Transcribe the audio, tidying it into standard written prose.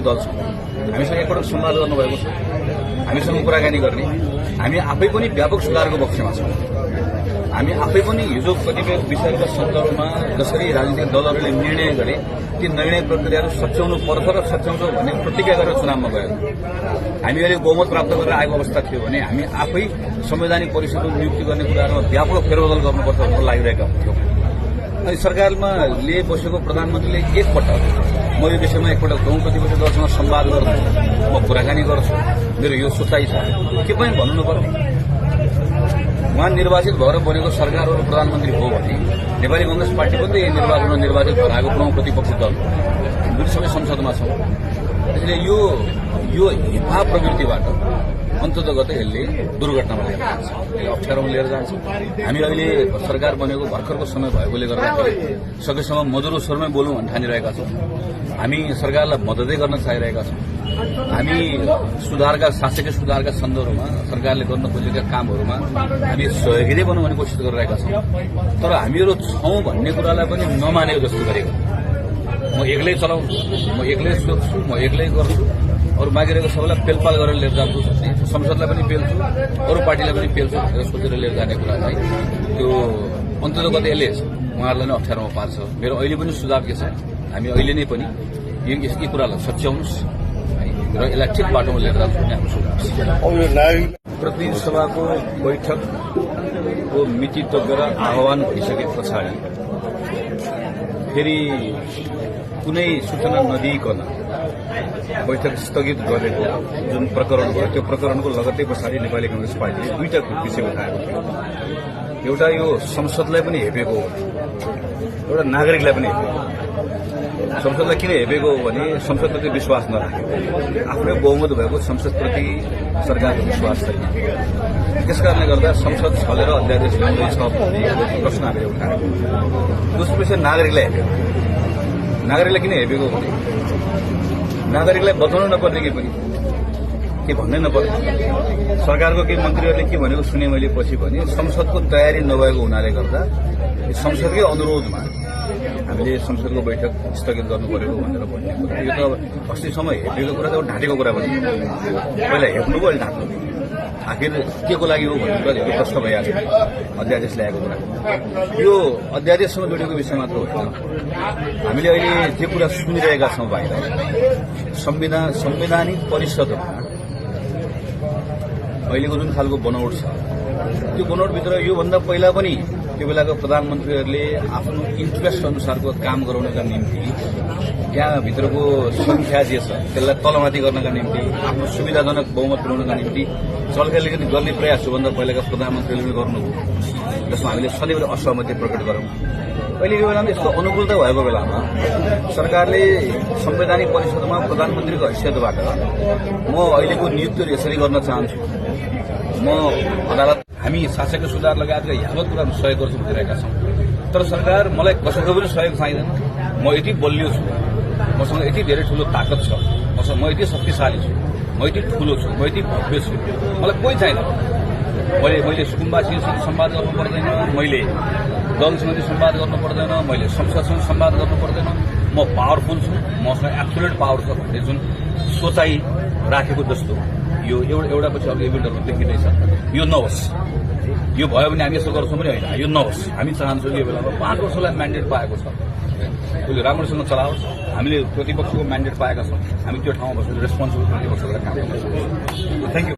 दल छ हामीसँग एकपटक संवाद गर्नुभएको छ हामीसँग कुराकानी गर्ने हामी आफै पनि व्यापक सुधारको पक्षमा छौं हामी आफै पनि हिजो कतिपय विषयका सन्दर्भमा जसरी राजनीतिक दलहरूले निर्णय गरे ती निर्णय प्रक्रियाहरू सच्याउनु पर्छ र सच्याउँछ भन्ने प्रतिज्ञा गरेर चुनावमा गयो हामी अहिले बहुमत प्राप्त गरेर आएको अवस्था थियो भने हामी आफै संवैधानिक परिषदको नियुक्ति गर्ने कुराहरूमा व्यापक फेरबदल गर्नुपर्छ भनेर लागिरहेका थियौं अनि सरकारमा लिए बसेको प्रधानमन्त्रीले एकपटक म यो विषयमा एकपटक बहुप्रतिपक्ष दलसँग संवाद गर्छु म कुराकानी गर्छु मेरो यो सोचाइ छ के पनि भन्नु नपर्ने उहाँ निर्वाचित भएर बनेको सरकार र प्रधानमन्त्री हो भने नेपाली कांग्रेस पार्टी पनि यही निर्वाचनमा निर्वाचित भएर आएको प्रमुख प्रतिपक्षी दल जुन सबै संसदमा छौं त्यसैले यो हिपा प्रवृत्तिबाट अन्ततगत यसले दुर्घटनामा लिएर जान्छ यसले अप्ठ्यारोमा लिएर जान्छ हामी अहिले सरकार बनेको भर्खरको समय भएकोले गर्दाखेरि सकेसम्म मधुरो स्वरमै बोलौँ भन्ने ठानिरहेका छौं हामी सरकारलाई मद्दतै गर्न चाहिरहेका छौं हामी शासकीय सुधारका सन्दर्भमा सरकारले गर्न खोजेका कामहरूमा हामी सहयोगी बनौँ भन्ने कोसिस गरिरहेका छौं तर हामीहरू छौं भन्ने कुरालाई पनि नमानेको जस्तो गरेको म एक्लै चलाउँछु म एक्लै सोध्छु म एक्लै गर्छु अरू बाँकी रहेको सबैलाई पेलपाल गरेर लिएर जान्छु संसदलाई पनि पेल्छु अरू पार्टीलाई पनि पेल्छु भनेर सोचेर लिएर जाने कुरा चाहिँ त्यो अन्ततगत यसले उहाँहरूलाई नै अप्ठ्यारोमा पार्छ मेरो अहिले पनि सुझाव के छ हामी अहिले नै पनि यी कुरालाई सच्याउनुहोस् र यसलाई ठिक बाटोमा लिएर जान्छ भन्ने हाम्रो सुझाव छ प्रतिनिधि सभाको बैठकको मिति तोकेर आह्वान भइसके पछाडि फेरि कुनै सूचना नदिइकन बैठक स्थगित गरेको जुन प्रकरण भयो त्यो प्रकरणको लगत्तै पछाडि नेपाली कांग्रेस पार्टीले दुईटा विषय उठाएको थियो एउटा यो संसदलाई पनि हेपेको हो एउटा नागरिकलाई पनि हेपेको संसदलाई किन हेपेको हो भने संसदप्रति विश्वास नराखेको आफ्नै बहुमत भएको संसदप्रति सरकारको विश्वास छैन त्यसकारणले गर्दा संसद छलेर अध्यादेश ल्याउँदैछ भन्ने प्रश्न हामीले उठाएको दोस्रो विषय नागरिकलाई हेपेको नागरिकलाई किन हेपेको भने नागरिकलाई बताउनु नपर्ने कि पनि के भन्नै नपर्ने सरकारको केही मन्त्रीहरूले के भनेको सुने मैले पछि भने संसदको तयारी नभएको हुनाले गर्दा संसदकै अनुरोधमा हामीले संसदको बैठक स्थगित गर्नु परेको भनेर भन्ने कुरा यो त अस्तिसम्म हेपेको कुरा त ढाँटेको कुरा पनि पहिला हेप्नु पो अहिले ढाँट्नु आखिर के को लागि हो भन्ने कुरा धेरै प्रश्न भइहाल्छ अध्यादेश ल्याएको कुरा यो अध्यादेशसँग जोडिएको विषय मात्र होइन हामीले अहिले जे कुरा सुनिरहेका छौं बाहिर संवैधानिक परिषदमा अहिलेको जुन खालको बनौट छ त्यो बनौटभित्र योभन्दा पहिला पनि त्यो बेलाको प्रधानमन्त्रीहरूले आफ्नो इन्ट्रेस्ट अनुसारको काम गराउनका निम्ति त्यहाँभित्रको संख्या जे छ त्यसलाई तलमाथि गर्नका निम्ति आफ्नो सुविधाजनक बहुमत पुर्याउनका निम्ति चलखेल गर्ने प्रयास योभन्दा पहिलाका प्रधानमन्त्रीले गर्नुभयो जसमा हामीले सदैव असहमति प्रकट गरौं अहिले यो बेलामा यस्तो अनुकूलता भएको बेलामा सरकारले संवैधानिक परिषदमा प्रधानमन्त्रीको हैसियतबाट म अहिलेको नियुक्तिहरू यसरी गर्न चाहन्छु म अदालत हामी शासकीय सुधार लगायतका यावत कुरामा सहयोग गर्छु भनिरहेका छौं तर सरकार मलाई कसैको पनि सहयोग चाहिँदैन म यति बलियो छु मसँग यति धेरै ठूलो ताकत छ म यति शक्तिशाली छु म यति ठूलो छु म यति भव्य छु मलाई कोही चाहिँदैन मैले कुम्बासीसँग संवाद गर्नु पर्दैन मैले दलसँग संवाद गर्नु पर्दैन मैले संसदसँग संवाद गर्नु पर्दैन म पावरफुल छु मसँग एब्सोल्युट पावर छ भन्ने जुन सोचाइ राखेको जस्तो यो एउटा पछि अर्को इभेन्टहरू देखिँदैछ यो नहोस् यो भयो भने हामी यसो गर्छौँ पनि होइन यो नहोस् हामी चाहन्छौँ यो बेलामा 5 वर्षलाई म्यान्डेट पाएको छ उसले राम्रोसँग चलाओस् हामीले प्रतिपक्षको म्यान्डेट पाएका छौँ हामी त्यो ठाउँमा बसेर रेस्पोन्सिबल प्रतिपक्षलाई काम गर्छौँ थ्याङ्क यू